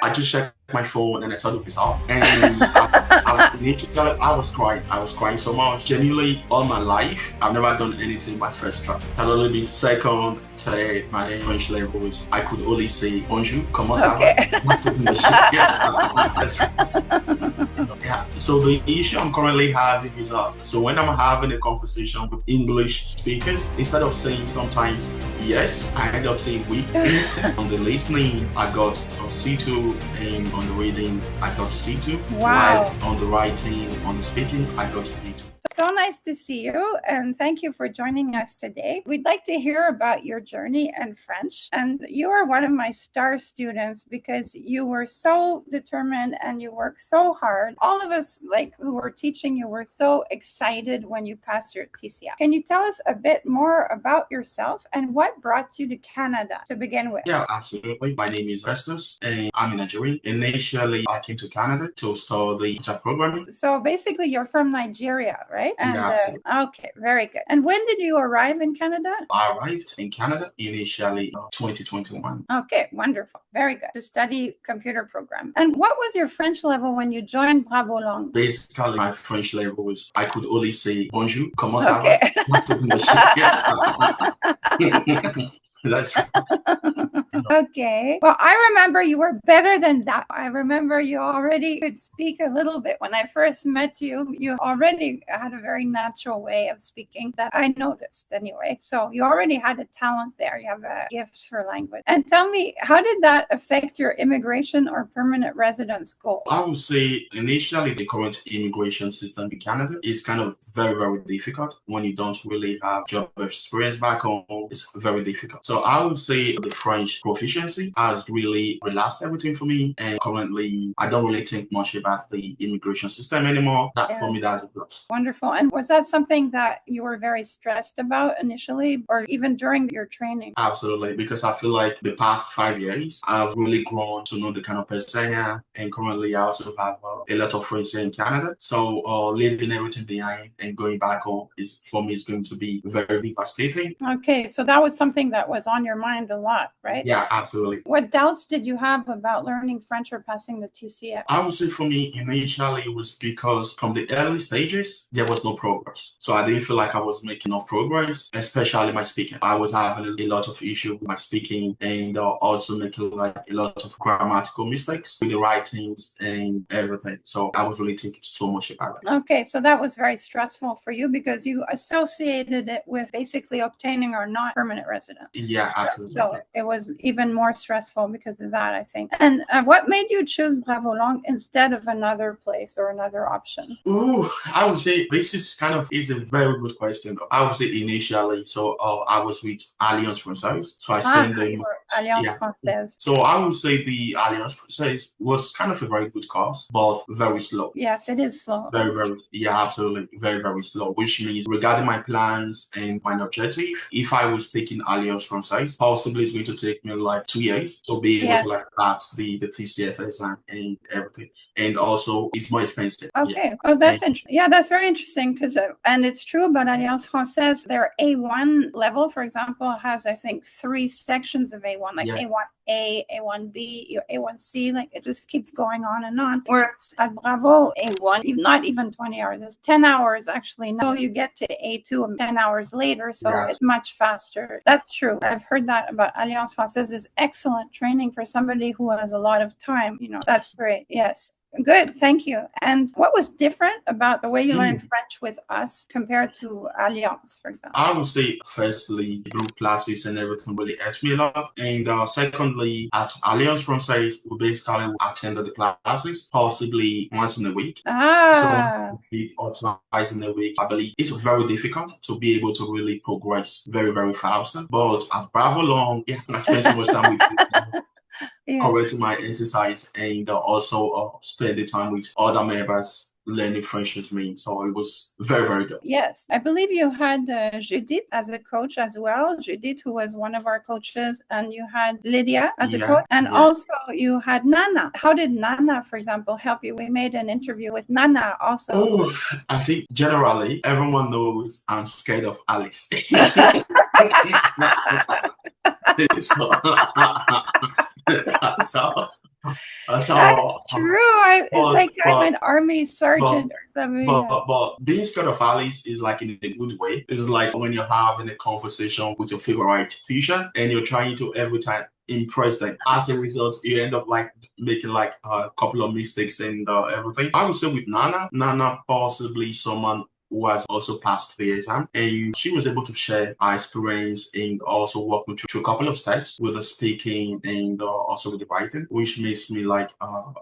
I just checked my phone and I saw the result. And I was crying. I was crying so much. Genuinely, all my life, I've never done anything my first try. It has only been second, third, my French levels. I could only say bonjour, comment ça va? Yeah. So the issue I'm currently having is so when I'm having a conversation with English speakers, instead of saying sometimes yes, I end up saying we. On the listening, I got a C2, and on the reading, I got C2. Wow. While on the writing, on the speaking, I got B2. So nice to see you, and thank you for joining us today. We'd like to hear about your journey in French, and you are one of my star students because you were so determined and you worked so hard. All of us, who were teaching you, were so excited when you passed your TCF. Can you tell us a bit more about yourself and what brought you to Canada to begin with? Yeah, absolutely. My name is Festus, and I'm a Nigerian. Initially, I came to Canada to study teacher programming. So basically, you're from Nigeria, right? And, yeah, absolutely. Okay, very good. And when did you arrive in Canada? I arrived in Canada initially 2021. Okay, wonderful. Very good. To study computer program. And what was your French level when you joined Bravo Langues? Basically, my French level was, I could only say bonjour, comment ça Okay. va? That's right. Okay. Well, I remember you were better than that. I remember you already could speak a little bit. When I first met you, you already had a very natural way of speaking that I noticed anyway. So you already had a talent there. You have a gift for language. And tell me, how did that affect your immigration or permanent residence goal? I would say initially the current immigration system in Canada is kind of very, very difficult. When you don't really have job experience back home, it's very difficult. So I would say the French proficiency has really relaxed everything for me. And currently, I don't really think much about the immigration system anymore. For me, that's a plus. Wonderful. And was that something that you were very stressed about initially or even during your training? Absolutely, because I feel like the past 5 years, I've really grown to know the kind of person I am. And currently, I also have a lot of friends here in Canada. So leaving everything behind and going back home for me is going to be very devastating. Okay, so that was something that was on your mind a lot, right? Yeah, absolutely. What doubts did you have about learning French or passing the TCF? I would say for me, initially, it was because from the early stages, there was no progress. So I didn't feel like I was making enough progress, especially my speaking. I was having a lot of issue with my speaking and also making like a lot of grammatical mistakes with the writings and everything. So I was really thinking so much about it. Okay, so that was very stressful for you because you associated it with basically obtaining or not permanent resident. Yeah, absolutely. So it was even more stressful because of that, I think. And what made you choose Bravo Langues instead of another place or another option? Ooh, I would say this is a very good question. I would say initially, so I was with Alliance Française. So I spent the Alliance Française. So I would say the Alliance Française was kind of a very good course, but very slow. Yes, it is slow. Very, very, yeah, absolutely. Very, very slow, which means regarding my plans and my objective, if I was taking Alliance Française, possibly it's going to take me like 2 years to be able to pass the TCF exam and everything. And also it's more expensive. Okay. Oh, that's interesting. Yeah, that's very interesting because, and it's true about Alliance Française, their A1 level, for example, has, I think, 3 sections of A1, like A1A, A1B, your A1C, like it just keeps going on and on. Whereas at Bravo, A1, not even 20 hours, it's 10 hours actually. No, you get to A2 10 hours later, so it's much faster. That's true. I've heard that about Alliance Française is excellent training for somebody who has a lot of time. That's great. Yes. Good, thank you. And what was different about the way you learned French with us compared to Alliance, for example? I would say, firstly, group classes and everything really helped me a lot. And secondly, at Alliance Française, we basically attended the classes possibly once in a week. So week or twice in a week. I believe it's very difficult to be able to really progress very, very fast. But at Bravo Langues, I spent so much time with correcting my exercise and also spend the time with other members learning French as me. So it was very, very good. Yes. I believe you had Judith as a coach as well. Judith, who was one of our coaches, and you had Lydia as a coach. And also you had Nana. How did Nana, for example, help you? We made an interview with Nana also. Oh, I think generally everyone knows I'm scared of Alice. So So, true. It's but like I'm an army but sergeant or something. Yeah. but being scared of Alice is like in a good way. It's like when you're having a conversation with your favorite teacher and you're trying to every time impress them. As a result, you end up like making like a couple of mistakes and everything. I would say with Nana possibly someone who has also passed the exam, and she was able to share her experience and also walk me through a couple of steps with the speaking and also with the writing, which makes me like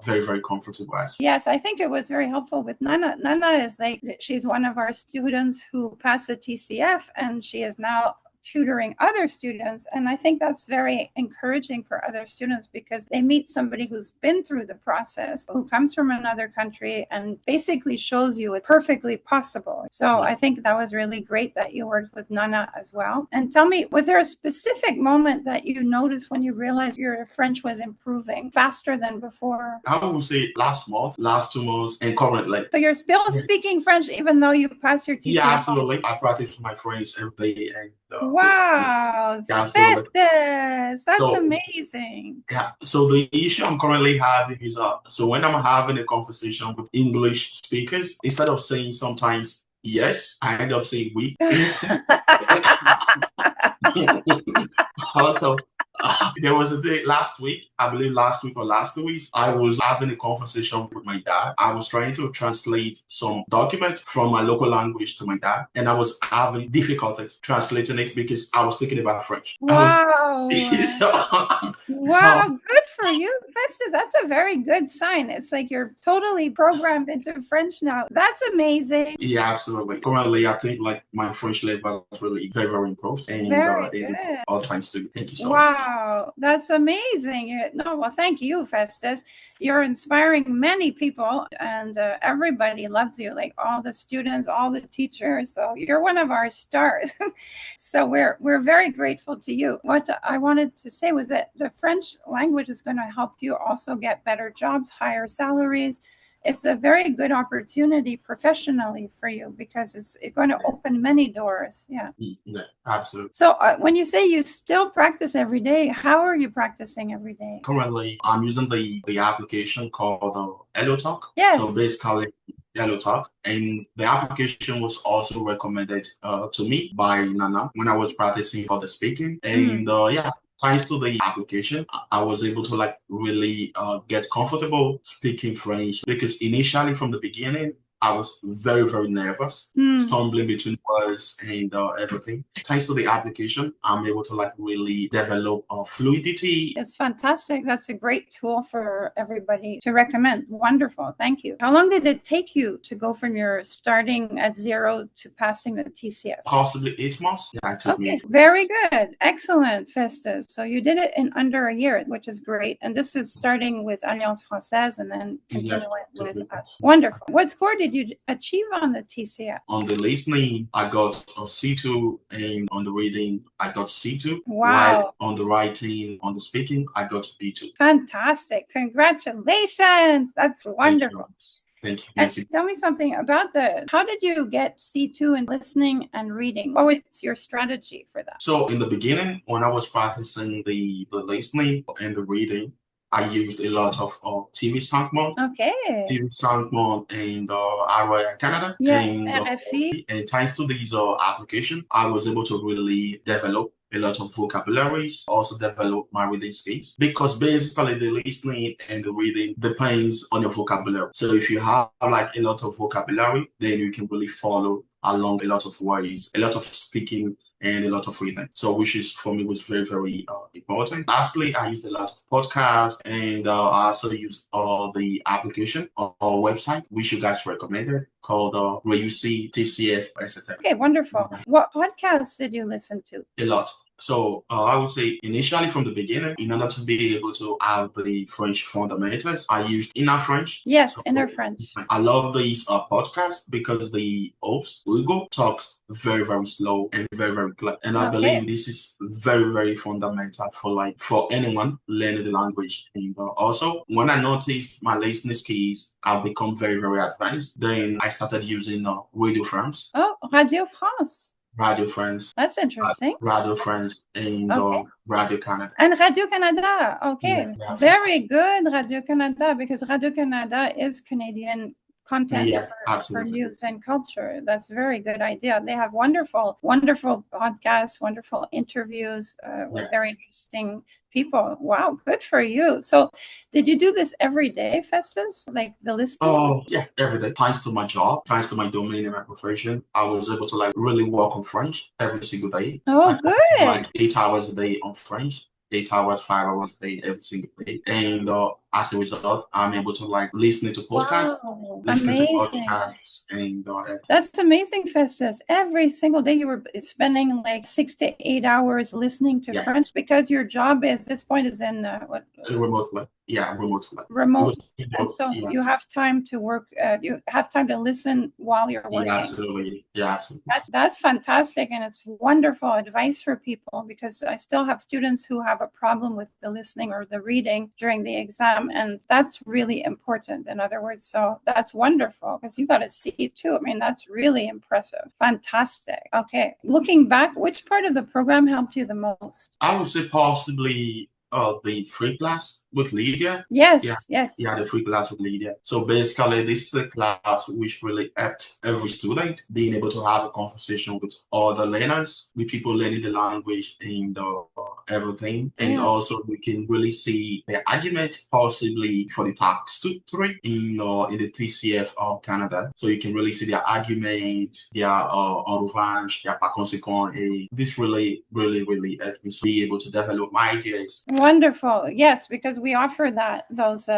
very, very comfortable as well. Yes, I think it was very helpful with Nana. Nana is like, she's one of our students who passed the TCF, and she is now tutoring other students. And I think that's very encouraging for other students because they meet somebody who's been through the process, who comes from another country and basically shows you it's perfectly possible. So I think that was really great that you worked with Nana as well. And tell me, was there a specific moment that you noticed when you realized your French was improving faster than before? I would say last month, last 2 months, and currently. So you're still speaking French even though you passed your TCF? Yeah, absolutely. I practice with my friends every day. And, wow, yeah, Festus, that's amazing. Yeah. So the issue I'm currently having is so when I'm having a conversation with English speakers, instead of saying sometimes yes, I end up saying we. Also, there was a day last week, I believe last week or last 2 weeks, I was having a conversation with my dad. I was trying to translate some document from my local language to my dad, and I was having difficulties translating it because I was thinking about French. Wow. So, Good for you, Festus. That's a very good sign. It's like you're totally programmed into French now. That's amazing. Yeah, absolutely. Currently, I think like my French level is really very, very improved. And very good. All thanks to you. Thank you so much. Wow, that's amazing. No, well, thank you, Festus. You're inspiring many people, and everybody loves you, like all the students, all the teachers. So you're one of our stars. So we're very grateful to you. What I wanted to say was that the French language is going to help you also get better jobs, higher salaries. It's a very good opportunity professionally for you because it's going to open many doors. Yeah, absolutely. So when you say you still practice every day, how are you practicing every day? Currently, I'm using the application called HelloTalk. Yes. So basically, HelloTalk, and the application was also recommended to me by Nana when I was practicing for the speaking. And yeah, thanks to the application, I was able to like really get comfortable speaking French because initially from the beginning, I was very, very nervous, stumbling between words and everything. Thanks to the application, I'm able to like really develop fluidity. It's fantastic. That's a great tool for everybody to recommend. Wonderful. Thank you. How long did it take you to go from your starting at zero to passing the TCF? Possibly 8 months. Yeah, it took me. Very good. Excellent, Festus. So you did it in under a year, which is great. And this is starting with Alliance Française and then continuing with us. Wonderful. What score did you achieve on the TCF? On the listening, I got a C2, and on the reading, I got C2. Wow. While on the writing, on the speaking, I got B2. Fantastic. Congratulations. That's wonderful. Thank you. And tell me something about how did you get C2 in listening and reading? What was your strategy for that? So in the beginning, when I was practicing the listening and the reading, I used a lot of TV Sankmon. Okay. TV Sankmon and ROI Canada. Yeah, and thanks to these applications, I was able to really develop a lot of vocabularies, also develop my reading skills, because basically the listening and the reading depends on your vocabulary. So if you have like a lot of vocabulary, then you can really follow along a lot of ways, a lot of speaking and a lot of reading. So which is for me was very, very important. Lastly, I used a lot of podcasts, and I also used the application or website, which you guys recommended, called regroup, TCF, etc. Okay, wonderful. What podcasts did you listen to? A lot. So I would say initially from the beginning, in order to be able to have the French fundamentals, I used Inner French. Yes, Inner French. I love these podcasts because the host, Hugo, talks very, very slow and very, very clear. And I believe this is very, very fundamental for anyone learning the language. And also, when I noticed my listening skills have become very, very advanced, then I started using Radio France. Oh, Radio France. Radio France. That's interesting. Radio France and Radio Canada. And Radio Canada. Okay. Yeah, very good, Radio Canada, because Radio Canada is Canadian content for news and culture. That's a very good idea. They have wonderful podcasts, wonderful interviews with very interesting people. Wow, good for you. So did you do this every day, Festus? Like the listening? Oh, yeah, every day. Thanks to my job, thanks to my domain and my profession, I was able to really work on French every single day. Oh, good. Like 8 hours a day on French. 8 hours, 5 hours a day, every single day. And as a result, I'm able to listen to podcasts, listening to podcasts, and that's amazing, Festus. Every single day you were spending 6 to 8 hours listening to French, because your job is, this point is in remotely. Yeah, remote. And so you have time to work, you have time to listen while you're working. Yeah, absolutely. That's fantastic, and it's wonderful advice for people, because I still have students who have a problem with the listening or the reading during the exam, and that's really important, in other words. So that's wonderful, because you got to see too. I mean, that's really impressive. Fantastic. Okay. Looking back, which part of the program helped you the most? I would say possibly the free class with Lydia. Yes. The free class with Lydia. So basically, this is a class which really helped every student being able to have a conversation with other learners, with people learning the language and everything. And also we can really see the argument possibly for the tax 3 in the TCF of Canada. So you can really see their argument, their en revanche, their par conséquent. This really helped me to be able to develop my ideas. Wonderful. Yes, because we offer those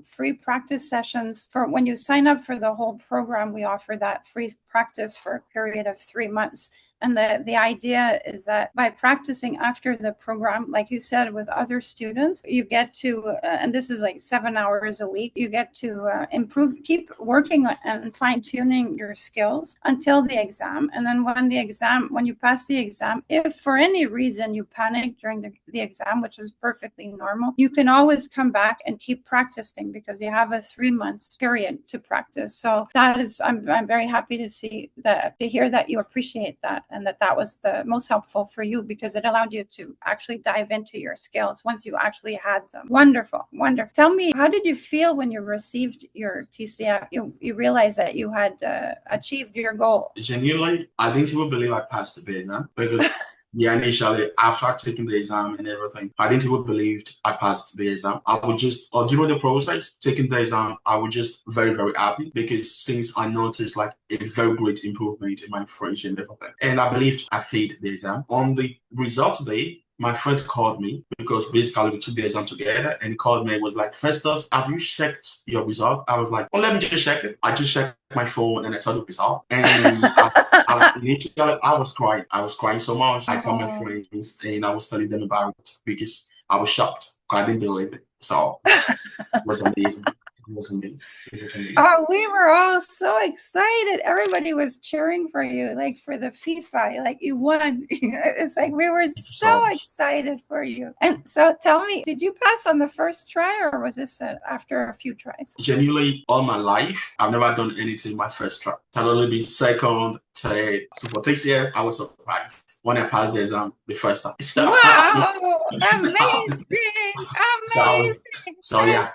free practice sessions for when you sign up for the whole program. We offer that free practice for a period of 3 months. And the idea is that by practicing after the program, like you said, with other students, you get to, and this is 7 hours a week, you get to improve, keep working and fine-tuning your skills until the exam. And then when you pass the exam, if for any reason you panic during the exam, which is perfectly normal, you can always come back and keep practicing, because you have a 3 months period to practice. So that is, I'm very happy to hear that you appreciate that, and that was the most helpful for you, because it allowed you to actually dive into your skills once you actually had them. Wonderful. Tell me, how did you feel when you received your TCF? You realized that you had achieved your goal? Genuinely, I didn't even believe I passed the exam, because initially, after taking the exam and everything, I didn't even believe I passed the exam. I would just, during the process, taking the exam, I was just very, very happy, because since I noticed a very great improvement in my French and everything. And I believed I failed the exam. On the results day, my friend called me, because basically we took the exam together, and he called me and was like, Festus, have you checked your result? I was like, let me just check it. I just checked my phone and I saw the result. And I was crying. I was crying so much. I called my friends and I was telling them about it, because I was shocked. I didn't believe it. So it was amazing. It was amazing. Oh, we were all so excited. Everybody was cheering for you, for the FIFA, you won. It's we were so excited for you. And so tell me, did you pass on the first try, or was this after a few tries? Genuinely, all my life, I've never done anything my first try. It has only been second, third. So for TCF, I was surprised when I passed the exam the first time. Wow, amazing. So yeah.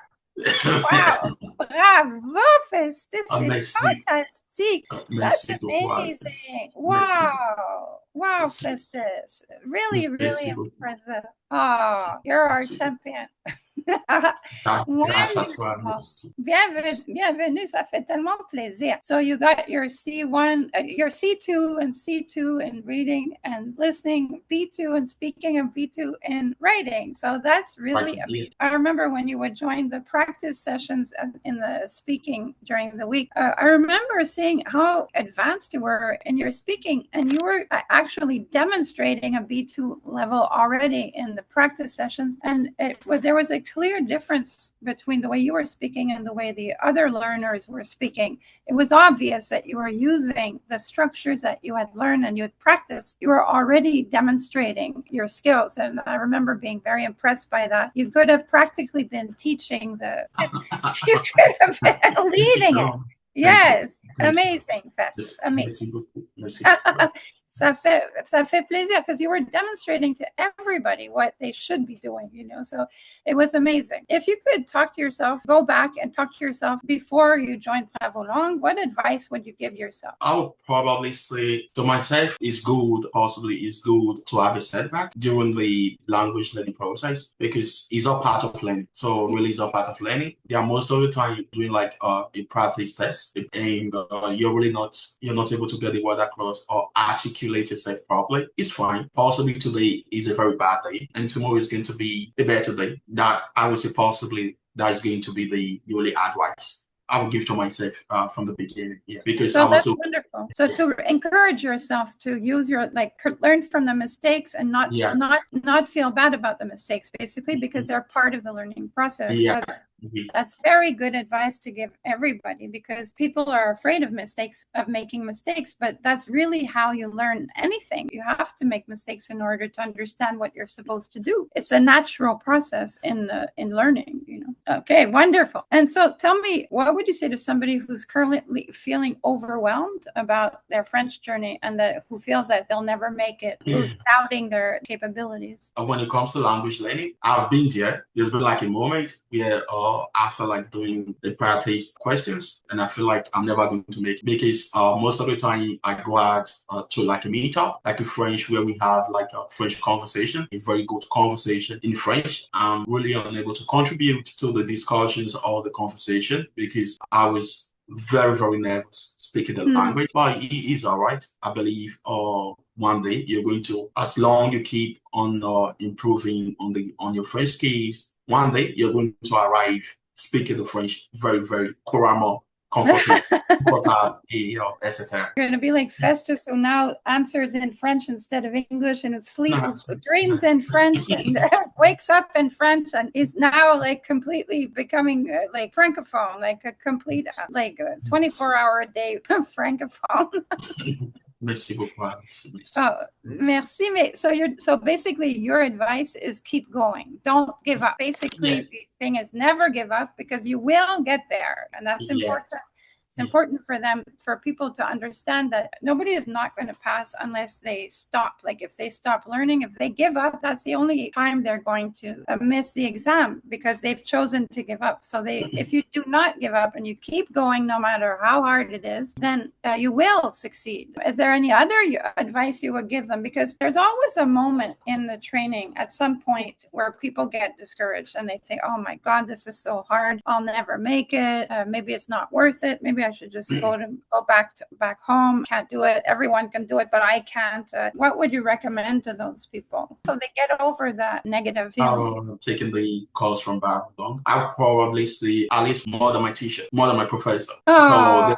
Wow, bravo, Festus, c'est fantastique. That's amazing. Wow, Festus, really impressive. Oh, you're our champion. Bienvenue, ça fait tellement plaisir. So you got your C1, your C2 and C2 in reading and listening, B2 in speaking, and B2 in writing. So that's really amazing. I remember when you would join the practice sessions in the speaking during the week, I remember seeing how advanced you were in your speaking, and you were actually demonstrating a B2 level already in the practice sessions, and there was a clear difference between the way you were speaking and the way the other learners were speaking. It was obvious that you were using the structures that you had learned and you had practiced. You were already demonstrating your skills, and I remember being very impressed by that. You could have practically been teaching you could have been leading it. Yes, amazing, Festus, amazing. Ça fait plaisir because you were demonstrating to everybody what they should be doing, so it was amazing. If you could talk to yourself, go back and talk to yourself before you joined Bravo Langues, what advice would you give yourself? I would probably say to myself, possibly it's good to have a setback during the language learning process because it's all part of learning. So really it's all part of learning. Yeah, most of the time you're doing like a practice test and you're not able to get the word across or articulate yourself properly. It's fine. Possibly today is a very bad day and tomorrow is going to be a better day. That I would say possibly that is going to be the only advice I would give to myself from the beginning. Yeah, because that's wonderful. So to encourage yourself to use your learn from the mistakes and not feel bad about the mistakes, basically, because they're part of the learning process. Yeah. That's very good advice to give everybody because people are afraid of making mistakes, but that's really how you learn anything. You have to make mistakes in order to understand what you're supposed to do. It's a natural process in learning, Okay, wonderful. And so tell me, what would you say to somebody who's currently feeling overwhelmed about their French journey and who feels that they'll never make it, who's doubting their capabilities? When it comes to language learning, I've been there. There's been like a moment where after like doing the practice questions, and I feel like I'm never going to make it because most of the time I go out to like a meetup, like in French, where we have like a French conversation, a very good conversation in French. I'm really unable to contribute to the discussions or the conversation because I was very, very nervous speaking the language, but it is all right. I believe one day you're going to, as long you keep on improving on your French skills, one day you're going to arrive speaking the French very, very couramment, comfortable, etc. You're going to be like Festus, who now answers in French instead of English, and who dreams in French and wakes up in French, and is now like completely becoming like francophone, like a complete 24-hour a day francophone. Merci beaucoup. Merci. So basically your advice is keep going. Don't give up. Basically, the thing is never give up because you will get there, and that's important. It's important for people to understand that nobody is not going to pass unless they stop. Like if they stop learning, if they give up, that's the only time they're going to miss the exam because they've chosen to give up. So if you do not give up and you keep going, no matter how hard it is, then you will succeed. Is there any other advice you would give them? Because there's always a moment in the training at some point where people get discouraged and they think, oh my God, this is so hard. I'll never make it. Maybe it's not worth it. Maybe I should just go back home. Can't do it. Everyone can do it, but I can't. What would you recommend to those people so they get over that negative feeling? Taking the course from Bravo Langues, I'll probably say at least more than my teacher, more than my professor. So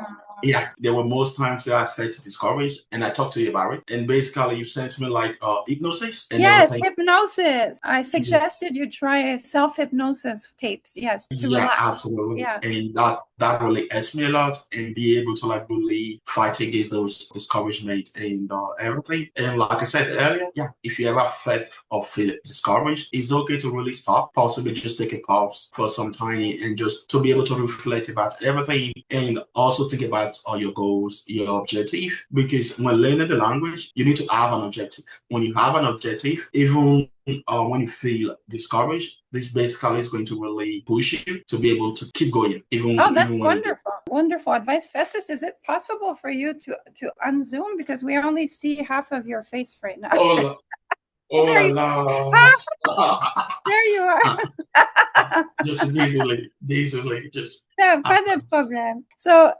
there were most times that I felt discouraged, and I talked to you about it. And basically, you sent me like hypnosis. And everything. Hypnosis. I suggested you try self-hypnosis tapes. Yes, to relax. Absolutely. Yeah, and that really helps me a lot and be able to like really fight against those discouragement and everything. And like I said earlier, if you ever feel discouraged, it's okay to really stop, possibly just take a pause for some time and just to be able to reflect about everything and also think about all your goals, your objective. Because when learning the language, you need to have an objective. When you have an objective, even when you feel discouraged, this basically is going to really push you to be able to keep going. That's wonderful. Wonderful advice. Festus, is it possible for you to unzoom? Because we only see half of your face right now. There you are. Just désolé, just. No, pas de problème. So,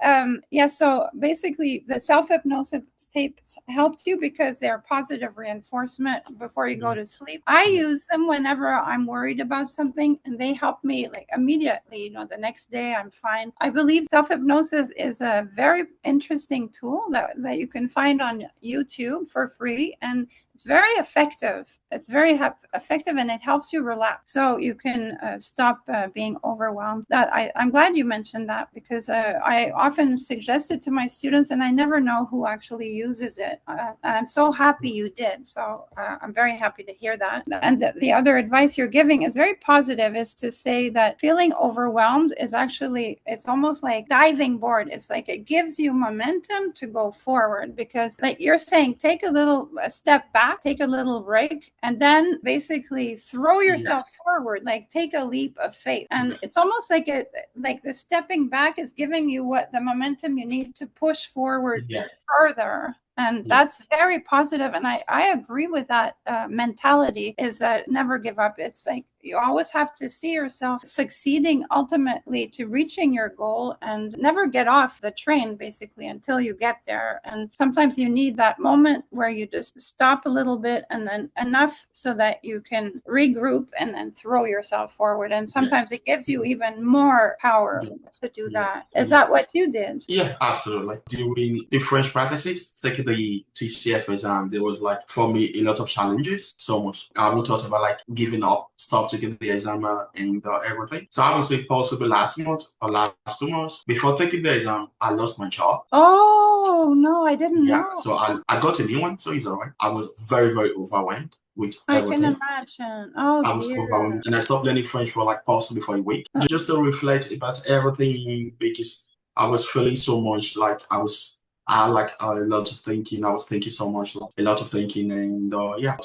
so basically the self-hypnosis tapes helped you because they're positive reinforcement before you go to sleep. I use them whenever I'm worried about something, and they help me like immediately, the next day I'm fine. I believe self-hypnosis is a very interesting tool that you can find on YouTube for free, and it's It's very effective. It's very effective, and it helps you relax. So you can stop being overwhelmed. I'm glad you mentioned that, because I often suggest it to my students, and I never know who actually uses it. And I'm so happy you did. So I'm very happy to hear that. And the other advice you're giving is very positive, is to say that feeling overwhelmed is actually, it's almost like diving board. It's like it gives you momentum to go forward, because like you're saying, take a step back, take a little break, and then basically throw yourself forward, like take a leap of faith. And it's almost like the stepping back is giving you the momentum you need to push forward further. And that's very positive. And I agree with that mentality, is that never give up. It's like you always have to see yourself succeeding ultimately to reaching your goal, and never get off the train basically until you get there. And sometimes you need that moment where you just stop a little bit, and then enough so that you can regroup and then throw yourself forward. And sometimes it gives you even more power to do that. Is that what you did? Yeah, absolutely. During the French practices, taking the TCF exam, there was like, for me, a lot of challenges. So much. I haven't thought about like giving up, stop taking the exam and everything. So I would say possibly last month or last 2 months, before taking the exam, I lost my job. Oh, no, I didn't know. So I got a new one, so it's all right. I was very, very overwhelmed with everything. I can imagine. Oh, I was overwhelmed, and I stopped learning French for like possibly for a week, just to reflect about everything, because I was feeling so much like I like a lot of thinking. I was thinking so much, like a lot of thinking, and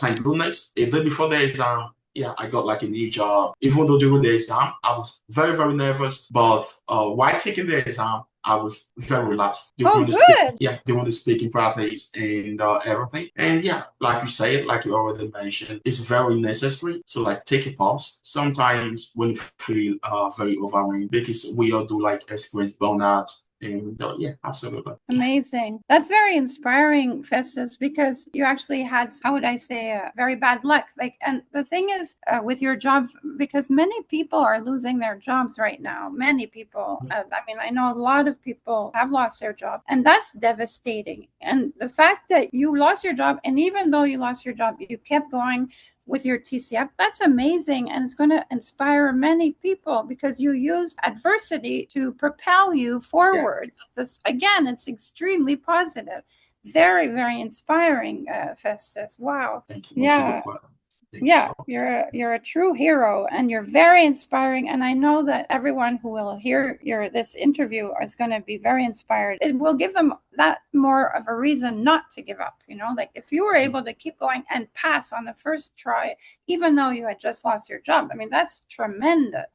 thank goodness, a day before the exam, I got like a new job. Even though during the exam, I was very, very nervous, but while taking the exam, I was very relaxed. Good. They want to speak in practice and everything. And like you said, like you already mentioned, it's very necessary. So like take a pause. Sometimes when you feel very overwhelmed, because we all do like experience burnout. And absolutely. Amazing. That's very inspiring, Festus, because you actually had, how would I say, very bad luck. And the thing is, with your job, because many people are losing their jobs right now. Many people. I know a lot of people have lost their job, and that's devastating. And the fact that you lost your job, and even though you lost your job, you kept going with your TCF, that's amazing. And it's going to inspire many people, because you use adversity to propel you forward. Again, it's extremely positive. Very, very inspiring, Festus. Wow. Thank you. You're a true hero, and you're very inspiring. And I know that everyone who will hear this interview is going to be very inspired. It will give them that more of a reason not to give up. Like if you were able to keep going and pass on the first try, even though you had just lost your job, that's tremendous.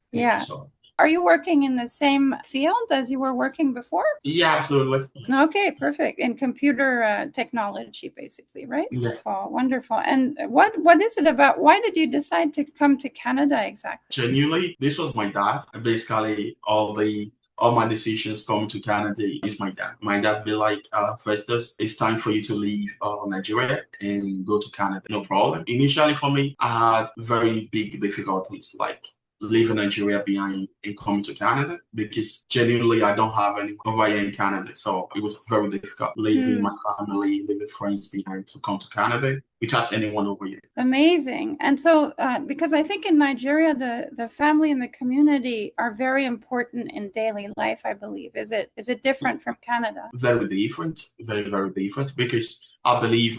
Are you working in the same field as you were working before? Yeah, absolutely. Okay, perfect. In computer technology, basically, right? Yeah. Oh, wonderful. And what is it about? Why did you decide to come to Canada exactly? Genuinely, this was my dad. Basically, all my decisions coming to Canada is my dad. My dad be like, Festus, it's time for you to leave Nigeria and go to Canada. No problem. Initially for me, I had very big difficulties, like leaving Nigeria behind and coming to Canada, because genuinely I don't have anyone over here in Canada. So it was very difficult leaving my family, leaving friends behind to come to Canada without anyone over here. Amazing. And so, because I think in Nigeria, the family and the community are very important in daily life, I believe. Is it different from Canada? Very different, very, very different, because I believe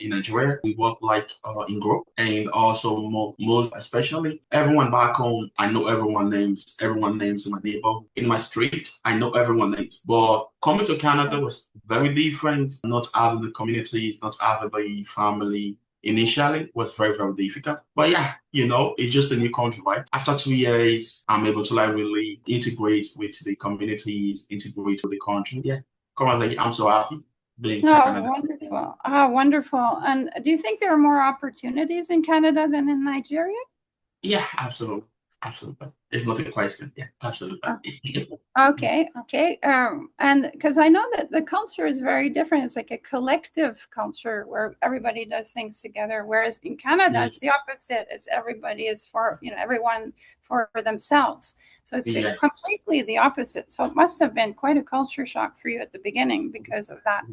in Nigeria, we work like in group, and also most especially everyone back home, I know everyone names in my neighborhood, in my street, I know everyone names. But coming to Canada was very different, not having the communities, not having the family. Initially was very, very difficult. But it's just a new country, right? After 2 years, I'm able to like really integrate with the communities, integrate with the country. Currently, I'm so happy. Wonderful. Wonderful. And do you think there are more opportunities in Canada than in Nigeria? Yeah, absolutely. It's not a question. Yeah, absolutely. Okay. And because I know that the culture is very different. It's like a collective culture where everybody does things together. Whereas in Canada, it's the opposite. It's everybody is for, everyone for themselves. So it's completely the opposite. So it must have been quite a culture shock for you at the beginning because of that.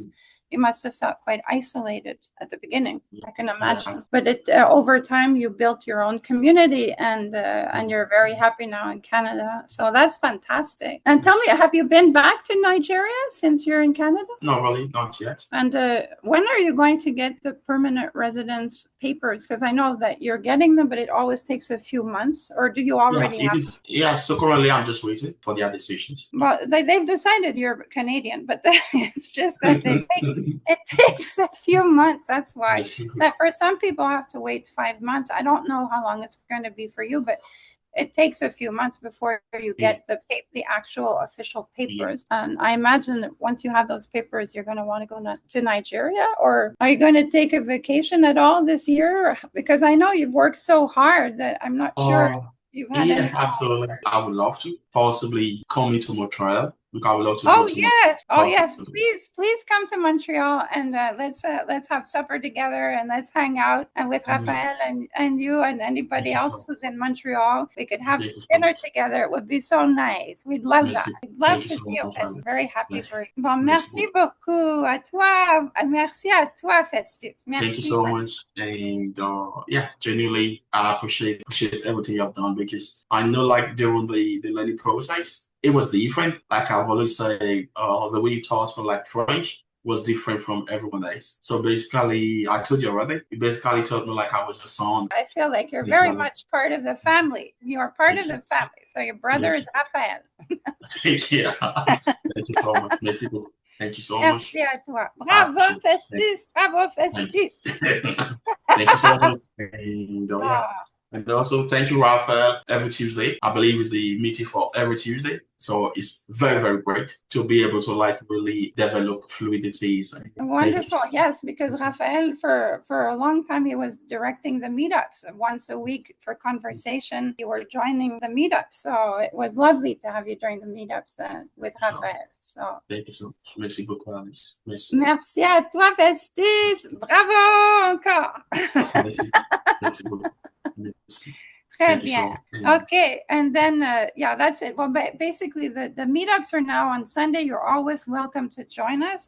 you must have felt quite isolated at the beginning. I can imagine. Yeah. But over time, you built your own community, and you're very happy now in Canada. So that's fantastic. And tell me, have you been back to Nigeria since you're in Canada? No, really, not yet. And when are you going to get the permanent residence papers? Because I know that you're getting them, but it always takes a few months. Or do you already have? Yeah, so currently I'm just waiting for their decisions. Well, they've decided you're Canadian, but it's just that it takes a few months. That's why. That for some people have to wait 5 months. I don't know how long it's going to be for you, but it takes a few months before you get the actual official papers. And I imagine that once you have those papers, you're going to want to go to Nigeria. Or are you going to take a vacation at all this year? Because I know you've worked so hard that I'm not sure you've had any. Absolutely. I would love to possibly come into Montreal. I would love to. Yes. Please come to Montreal, and let's have supper together, and let's hang out. And with Raphaël and you and anybody else who's in Montreal, we could have dinner together. It would be so nice. We'd love that. I'd love to see you. I'm very happy for you. Bon, merci beaucoup à toi. Merci à toi, Festus. Merci. Thank you so much. And genuinely, I appreciate everything you've done, because I know, like, during the learning process, it was different. Like I've always said, the way you taught me, like, French was different from everyone else. So basically, I told you already, you basically taught me like I was your son. I feel like you're very much part of the family. You are part of the family. So your brother is Raphaël. Thank you. Thank you so much. Merci beaucoup. Thank you so much. Merci à toi. Bravo, Festus. Bravo, Festus. Thank you so much. And also, thank you, Raphaël. Every Tuesday, I believe, is the meeting for every Tuesday. So it's very, very great to be able to, like, really develop fluidities. Wonderful. Yes, because Raphaël, for a long time, he was directing the meetups once a week for conversation. You were joining the meetups. So it was lovely to have you during the meetups with Raphaël. So thank you so much. Merci beaucoup, Alice. Merci à toi, Festus. Bravo encore. Merci beaucoup. Très bien. Okay. And then, that's it. Well, basically, the meetups are now on Sunday. You're always welcome to join us.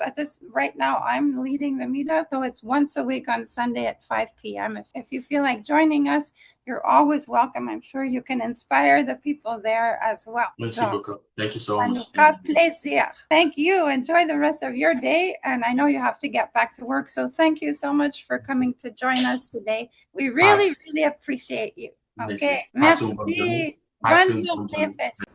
Right now, I'm leading the meetup. So it's once a week on Sunday at 5 p.m. If you feel like joining us, you're always welcome. I'm sure you can inspire the people there as well. Merci beaucoup. Thank you so much. Plaisir. Thank you. Enjoy the rest of your day. And I know you have to get back to work. So thank you so much for coming to join us today. We really, really appreciate you. Okay. Merci. Bonne journée, Festus.